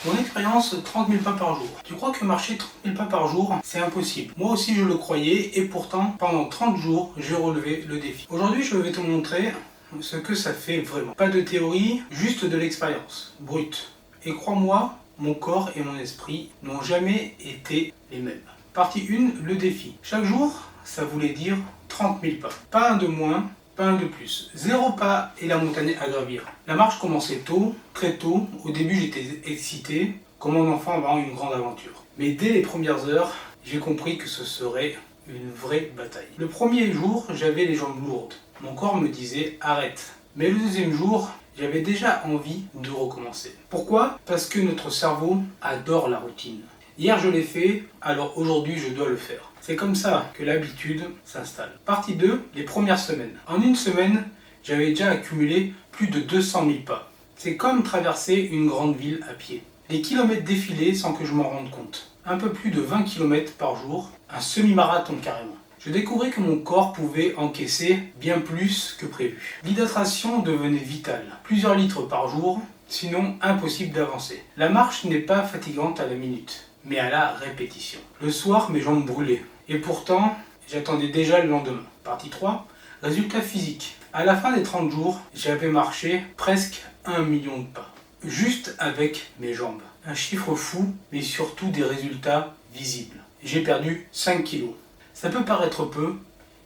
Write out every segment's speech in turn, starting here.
Mon expérience, 30 000 pas par jour. Tu crois que marcher 30 000 pas par jour, c'est impossible? Moi aussi je le croyais et pourtant, pendant 30 jours, j'ai relevé le défi. Aujourd'hui, je vais te montrer ce que ça fait vraiment. Pas de théorie, juste de l'expérience, brute. Et crois-moi, mon corps et mon esprit n'ont jamais été les mêmes. Partie 1, le défi. Chaque jour, ça voulait dire 30 000 pas. Pas un de moins, pas un de plus. 0 pas et la montagne à gravir. La marche commençait tôt, très tôt. Au début, j'étais excité, comme un enfant avant une grande aventure. Mais dès les premières heures, j'ai compris que ce serait une vraie bataille. Le premier jour, j'avais les jambes lourdes. Mon corps me disait arrête. Mais le deuxième jour, j'avais déjà envie de recommencer. Pourquoi? Parce que notre cerveau adore la routine. Hier je l'ai fait, alors aujourd'hui je dois le faire. C'est comme ça que l'habitude s'installe. Partie 2, les premières semaines. En une semaine, j'avais déjà accumulé plus de 200 000 pas. C'est comme traverser une grande ville à pied. Les kilomètres défilaient sans que je m'en rende compte. Un peu plus de 20 km par jour, un semi-marathon carrément. Je découvrais que mon corps pouvait encaisser bien plus que prévu. L'hydratation devenait vitale. Plusieurs litres par jour, sinon impossible d'avancer. La marche n'est pas fatigante à la minute, mais à la répétition. Le soir, mes jambes brûlaient. Et pourtant, j'attendais déjà le lendemain. Partie 3, résultat physique. À la fin des 30 jours, j'avais marché presque 1 million de pas. Juste avec mes jambes. Un chiffre fou, mais surtout des résultats visibles. J'ai perdu 5 kilos. Ça peut paraître peu,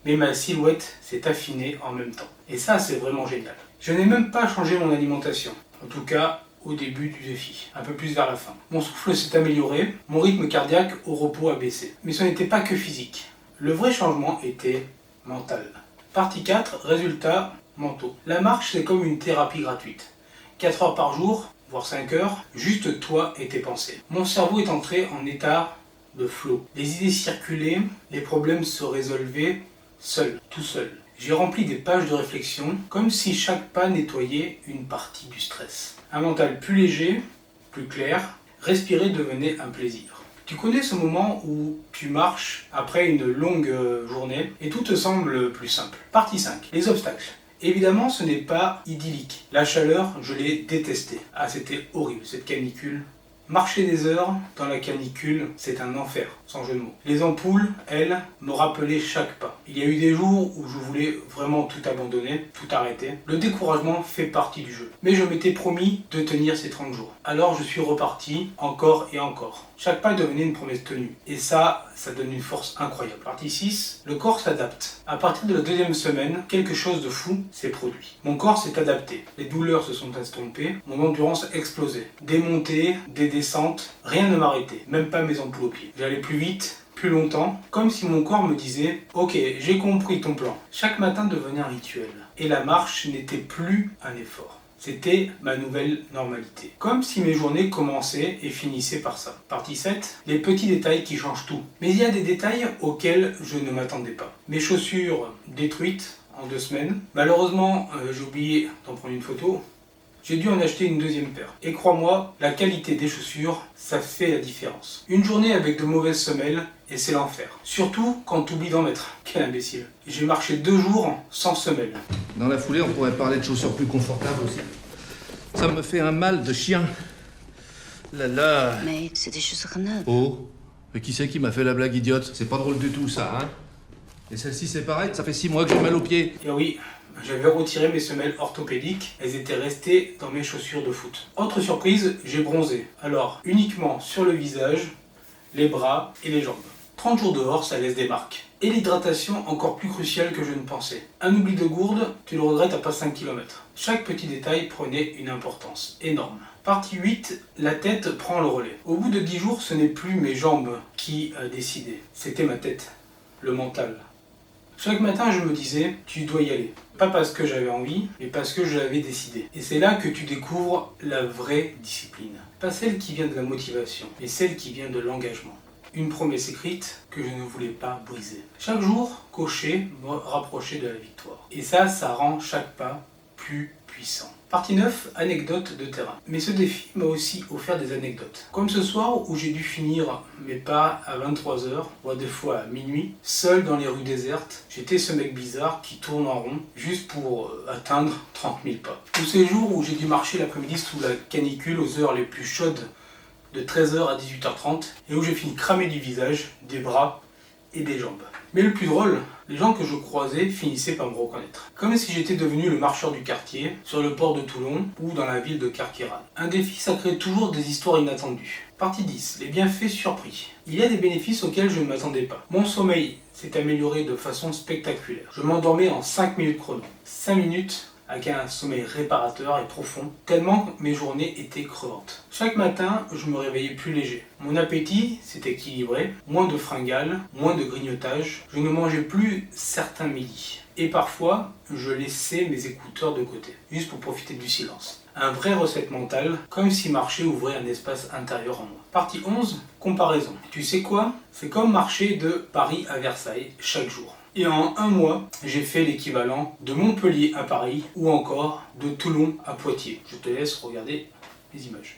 mais ma silhouette s'est affinée en même temps. Et ça, c'est vraiment génial. Je n'ai même pas changé mon alimentation. En tout cas, au début du défi, un peu plus vers la fin. Mon souffle s'est amélioré, mon rythme cardiaque au repos a baissé. Mais ce n'était pas que physique. Le vrai changement était mental. Partie 4, résultats mentaux. La marche, c'est comme une thérapie gratuite. 4 heures par jour, voire 5 heures, juste toi et tes pensées. Mon cerveau est entré en état de flow. Les idées circulaient, les problèmes se résolvaient seul, tout seul. J'ai rempli des pages de réflexion, comme si chaque pas nettoyait une partie du stress. Un mental plus léger, plus clair, respirer devenait un plaisir. Tu connais ce moment où tu marches après une longue journée et tout te semble plus simple. Partie 5, les obstacles. Évidemment, ce n'est pas idyllique. La chaleur, je l'ai détestée. Ah, c'était horrible, cette canicule. Marcher des heures dans la canicule, c'est un enfer, sans jeu de mots. Les ampoules, elles, me rappelaient chaque pas. Il y a eu des jours où je voulais vraiment tout abandonner, tout arrêter. Le découragement fait partie du jeu. Mais je m'étais promis de tenir ces 30 jours. Alors je suis reparti, encore et encore. Chaque pas devenait une promesse tenue. Et ça donne une force incroyable. Partie 6, le corps s'adapte. À partir de la deuxième semaine, quelque chose de fou s'est produit. Mon corps s'est adapté. Les douleurs se sont estompées, mon endurance a explosé. Des montées, des descentes, rien ne m'arrêtait, même pas mes ampoules aux pieds. J'allais plus vite, plus longtemps, comme si mon corps me disait « Ok, j'ai compris ton plan ». Chaque matin devenait un rituel. Et la marche n'était plus un effort. C'était ma nouvelle normalité. Comme si mes journées commençaient et finissaient par ça. Partie 7, les petits détails qui changent tout. Mais il y a des détails auxquels je ne m'attendais pas. Mes chaussures détruites en 2 semaines. Malheureusement, j'ai oublié d'en prendre une photo. J'ai dû en acheter une deuxième paire. Et crois-moi, la qualité des chaussures, ça fait la différence. Une journée avec de mauvaises semelles, et c'est l'enfer. Surtout quand tu oublies d'en mettre. Quel imbécile. J'ai marché 2 jours sans semelles. Dans la foulée, on pourrait parler de chaussures plus confortables aussi. Ça me fait un mal de chien. Là là. Mais c'est des chaussures neuves. Oh. Mais qui c'est qui m'a fait la blague idiote? C'est pas drôle du tout, ça, hein? Et celle-ci, c'est pareil, ça fait 6 mois que j'ai mal aux pieds. Et oui, j'avais retiré mes semelles orthopédiques, elles étaient restées dans mes chaussures de foot. Autre surprise, j'ai bronzé. Alors, uniquement sur le visage, les bras et les jambes. 30 jours dehors, ça laisse des marques. Et l'hydratation encore plus cruciale que je ne pensais. Un oubli de gourde, tu le regrettes à pas 5 km. Chaque petit détail prenait une importance énorme. Partie 8, la tête prend le relais. Au bout de 10 jours, ce n'est plus mes jambes qui décidaient. C'était ma tête, le mental. Chaque matin, je me disais, tu dois y aller. Pas parce que j'avais envie, mais parce que je l'avais décidé. Et c'est là que tu découvres la vraie discipline. Pas celle qui vient de la motivation, mais celle qui vient de l'engagement. Une promesse écrite que je ne voulais pas briser. Chaque jour, cocher me rapprochait de la victoire. Et ça rend chaque pas plus puissant. Partie 9, anecdotes de terrain. Mais ce défi m'a aussi offert des anecdotes. Comme ce soir où j'ai dû finir mes pas à 23h, voire des fois à minuit, seul dans les rues désertes. J'étais ce mec bizarre qui tourne en rond juste pour atteindre 30 000 pas. Tous ces jours où j'ai dû marcher l'après-midi sous la canicule aux heures les plus chaudes de 13h à 18h30 et où j'ai fini cramé du visage, des bras et des jambes. Mais le plus drôle, les gens que je croisais finissaient par me reconnaître. Comme si j'étais devenu le marcheur du quartier, sur le port de Toulon ou dans la ville de Carqueiranne. Un défi, ça crée toujours des histoires inattendues. Partie 10. Les bienfaits surpris. Il y a des bénéfices auxquels je ne m'attendais pas. Mon sommeil s'est amélioré de façon spectaculaire. Je m'endormais en 5 minutes chrono. 5 minutes avec un sommeil réparateur et profond, tellement mes journées étaient crevantes. Chaque matin, je me réveillais plus léger. Mon appétit s'est équilibré, moins de fringales, moins de grignotage. Je ne mangeais plus certains midis. Et parfois, je laissais mes écouteurs de côté, juste pour profiter du silence. Un vrai recette mentale, comme si marcher ouvrait un espace intérieur en moi. Partie 11, comparaison. Tu sais quoi? C'est comme marcher de Paris à Versailles chaque jour. Et en un mois, j'ai fait l'équivalent de Montpellier à Paris ou encore de Toulon à Poitiers. Je te laisse regarder les images.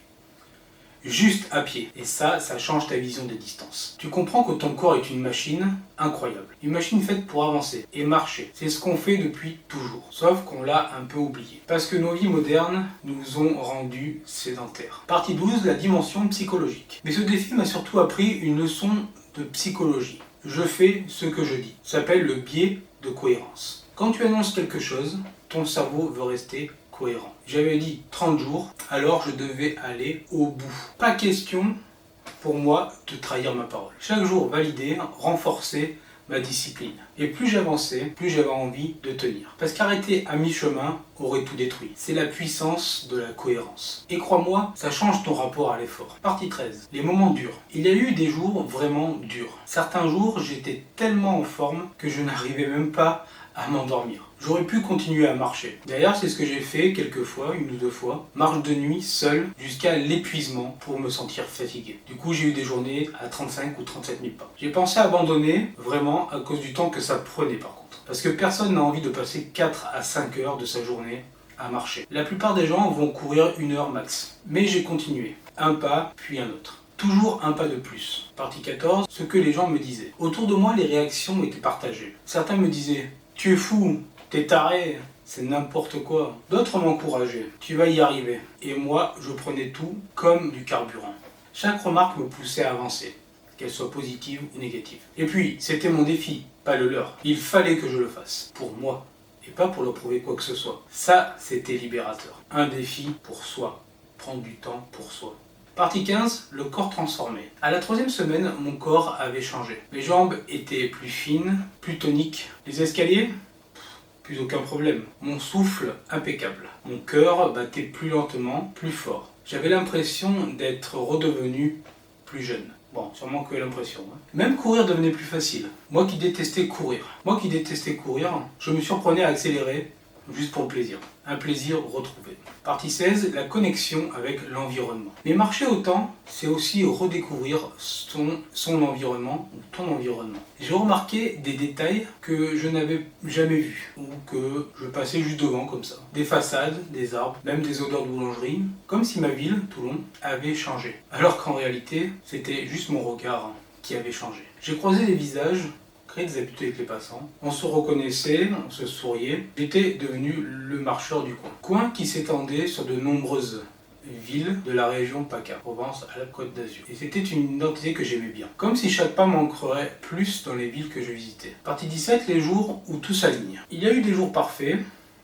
Juste à pied. Et ça change ta vision des distances. Tu comprends que ton corps est une machine incroyable. Une machine faite pour avancer et marcher. C'est ce qu'on fait depuis toujours. Sauf qu'on l'a un peu oublié. Parce que nos vies modernes nous ont rendus sédentaires. Partie 12, la dimension psychologique. Mais ce défi m'a surtout appris une leçon de psychologie. Je fais ce que je dis. Ça s'appelle le biais de cohérence. Quand tu annonces quelque chose, ton cerveau veut rester cohérent. J'avais dit 30 jours, alors je devais aller au bout. Pas question pour moi de trahir ma parole. Chaque jour valider, renforcer ma discipline. Et plus j'avançais, plus j'avais envie de tenir. Parce qu'arrêter à mi-chemin aurait tout détruit. C'est la puissance de la cohérence. Et crois-moi, ça change ton rapport à l'effort. Partie 13. Les moments durs. Il y a eu des jours vraiment durs. Certains jours, j'étais tellement en forme que je n'arrivais même pas à m'endormir. J'aurais pu continuer à marcher. D'ailleurs, c'est ce que j'ai fait quelques fois, une ou deux fois. Marche de nuit, seul, jusqu'à l'épuisement pour me sentir fatigué. Du coup, j'ai eu des journées à 35 ou 37 000 pas. J'ai pensé abandonner, vraiment, à cause du temps que ça prenait par contre. Parce que personne n'a envie de passer 4 à 5 heures de sa journée à marcher. La plupart des gens vont courir 1 heure max. Mais j'ai continué. Un pas, puis un autre. Toujours un pas de plus. Partie 14, ce que les gens me disaient. Autour de moi, les réactions étaient partagées. Certains me disaient « Tu es fou !» T'es taré, c'est n'importe quoi. D'autres m'encourageaient, tu vas y arriver. Et moi, je prenais tout comme du carburant. Chaque remarque me poussait à avancer, qu'elle soit positive ou négative. Et puis, c'était mon défi, pas le leur. Il fallait que je le fasse, pour moi, et pas pour leur prouver quoi que ce soit. Ça, c'était libérateur. Un défi pour soi, prendre du temps pour soi. Partie 15, le corps transformé. À la 3e semaine, mon corps avait changé. Mes jambes étaient plus fines, plus toniques. Les escaliers, plus aucun problème. Mon souffle impeccable. Mon cœur battait plus lentement, plus fort. J'avais l'impression d'être redevenu plus jeune. Bon, sûrement que l'impression. Même courir devenait plus facile. Moi qui détestais courir, je me surprenais à accélérer juste pour le plaisir. Un plaisir retrouvé. Partie 16, la connexion avec l'environnement. Mais marcher autant, c'est aussi redécouvrir son environnement ou ton environnement. J'ai remarqué des détails que je n'avais jamais vus ou que je passais juste devant comme ça. Des façades, des arbres, même des odeurs de boulangerie, comme si ma ville, Toulon, avait changé. Alors qu'en réalité, c'était juste mon regard qui avait changé. J'ai croisé des visages, créé des habitudes avec les passants. On se reconnaissait, on se souriait. J'étais devenu le marcheur du coin. Coin qui s'étendait sur de nombreuses villes de la région PACA, Provence à la Côte d'Azur. Et c'était une identité que j'aimais bien. Comme si chaque pas m'ancrerait plus dans les villes que je visitais. Partie 17, les jours où tout s'aligne. Il y a eu des jours parfaits.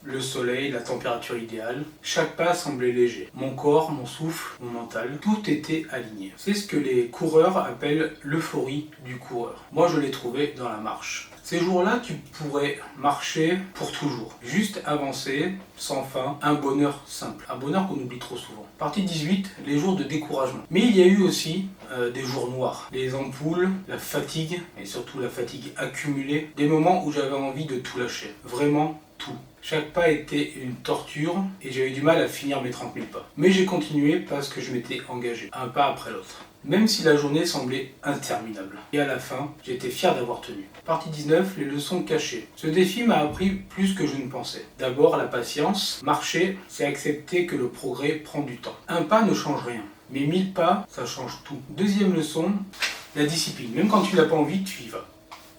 Le soleil, la température idéale, chaque pas semblait léger. Mon corps, mon souffle, mon mental, tout était aligné. C'est ce que les coureurs appellent l'euphorie du coureur. Moi, je l'ai trouvé dans la marche. Ces jours-là, tu pourrais marcher pour toujours. Juste avancer, sans fin, un bonheur simple. Un bonheur qu'on oublie trop souvent. Partie 18, les jours de découragement. Mais il y a eu aussi des jours noirs. Les ampoules, la fatigue, et surtout la fatigue accumulée. Des moments où j'avais envie de tout lâcher. Vraiment tout. Chaque pas était une torture et j'avais du mal à finir mes 30 000 pas. Mais j'ai continué parce que je m'étais engagé, un pas après l'autre. Même si la journée semblait interminable. Et à la fin, j'étais fier d'avoir tenu. Partie 19, les leçons cachées. Ce défi m'a appris plus que je ne pensais. D'abord, la patience. Marcher, c'est accepter que le progrès prend du temps. Un pas ne change rien. Mais 1000 pas, ça change tout. Deuxième leçon, la discipline. Même quand tu n'as pas envie, tu y vas.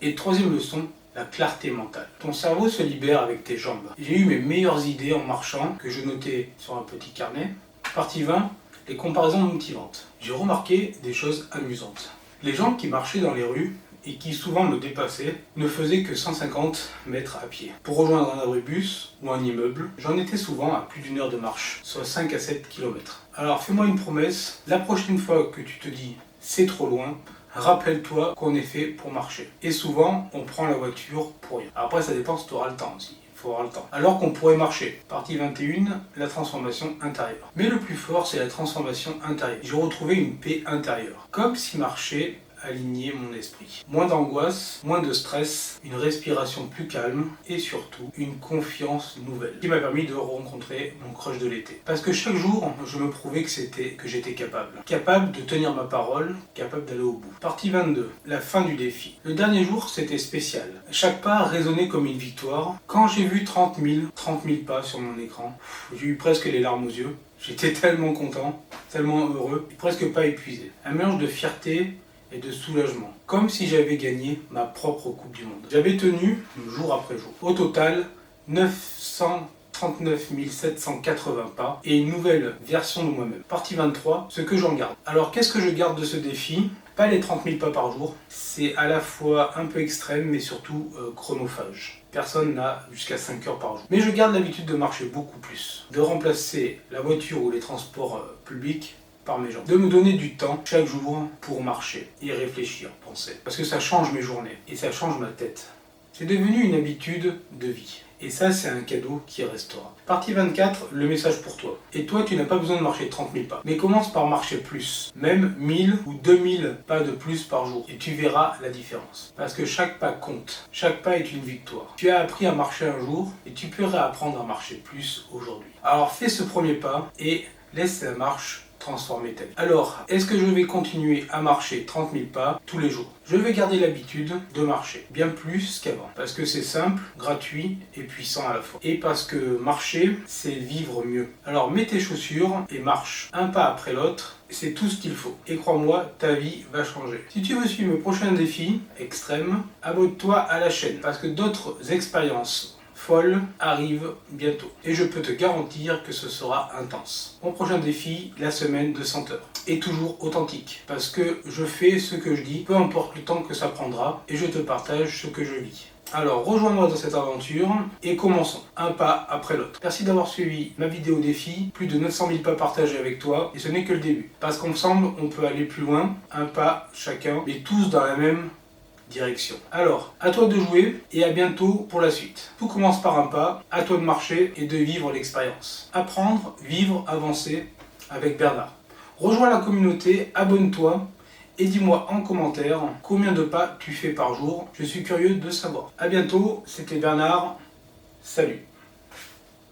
Et troisième leçon, la clarté mentale. Ton cerveau se libère avec tes jambes. J'ai eu mes meilleures idées en marchant, que je notais sur un petit carnet. Partie 20, les comparaisons motivantes. j'ai remarqué des choses amusantes. Les gens qui marchaient dans les rues et qui souvent me dépassaient ne faisaient que 150 mètres à pied. Pour rejoindre un abribus ou un immeuble, j'en étais souvent à plus d'1 heure de marche, soit 5 à 7 km. Alors fais-moi une promesse, la prochaine fois que tu te dis c'est trop loin, rappelle-toi qu'on est fait pour marcher. Et souvent, on prend la voiture pour rien. Après, ça dépend si tu auras le temps aussi. Il faut avoir le temps. Alors qu'on pourrait marcher. Partie 21, la transformation intérieure. Mais le plus fort, c'est la transformation intérieure. J'ai retrouvé une paix intérieure. Comme si marcher aligner mon esprit. Moins d'angoisse, moins de stress, une respiration plus calme et surtout une confiance nouvelle qui m'a permis de rencontrer mon crush de l'été. Parce que chaque jour, je me prouvais que j'étais capable. Capable de tenir ma parole, capable d'aller au bout. Partie 22, la fin du défi. Le dernier jour, c'était spécial. Chaque pas résonnait comme une victoire. Quand j'ai vu 30 000 pas sur mon écran, j'ai eu presque les larmes aux yeux. J'étais tellement content, tellement heureux, et presque pas épuisé. Un mélange de fierté et de soulagement, comme si j'avais gagné ma propre Coupe du Monde. J'avais tenu jour après jour. Au total, 939 780 pas et une nouvelle version de moi-même. Partie 23, ce que j'en garde. Alors qu'est-ce que je garde de ce défi ? Pas les 30 000 pas par jour, c'est à la fois un peu extrême mais surtout chronophage. Personne n'a jusqu'à 5 heures par jour. Mais je garde l'habitude de marcher beaucoup plus, de remplacer la voiture ou les transports publics par mes jambes. De me donner du temps chaque jour pour marcher et réfléchir, penser. Parce que ça change mes journées et ça change ma tête. C'est devenu une habitude de vie. Et ça, c'est un cadeau qui restera. Partie 24, le message pour toi. Et toi, tu n'as pas besoin de marcher 30 000 pas. Mais commence par marcher plus. Même 1000 ou 2000 pas de plus par jour. Et tu verras la différence. Parce que chaque pas compte. Chaque pas est une victoire. Tu as appris à marcher un jour et tu peux réapprendre à marcher plus aujourd'hui. Alors fais ce premier pas et laisse la marche transformer ta vie. Alors, est-ce que je vais continuer à marcher 30 000 pas tous les jours ? Je vais garder l'habitude de marcher, bien plus qu'avant. Parce que c'est simple, gratuit et puissant à la fois. Et parce que marcher, c'est vivre mieux. Alors mets tes chaussures et marche. Un pas après l'autre, c'est tout ce qu'il faut. Et crois-moi, ta vie va changer. Si tu veux suivre mes prochains défis extrêmes, abonne-toi à la chaîne. Parce que d'autres expériences folle arrive bientôt. Et je peux te garantir que ce sera intense. Mon prochain défi, la semaine de 100 heures. Et toujours authentique. Parce que je fais ce que je dis, peu importe le temps que ça prendra, et je te partage ce que je vis. Alors rejoins-moi dans cette aventure et commençons, un pas après l'autre. Merci d'avoir suivi ma vidéo défi, plus de 900 000 pas partagés avec toi, et ce n'est que le début. Parce qu'ensemble, on peut aller plus loin, un pas chacun, mais tous dans la même direction. Alors, à toi de jouer et à bientôt pour la suite. Tout commence par un pas, à toi de marcher et de vivre l'expérience. Apprendre, vivre, avancer avec Bernard. Rejoins la communauté, abonne-toi et dis-moi en commentaire combien de pas tu fais par jour. Je suis curieux de savoir. À bientôt, c'était Bernard. Salut.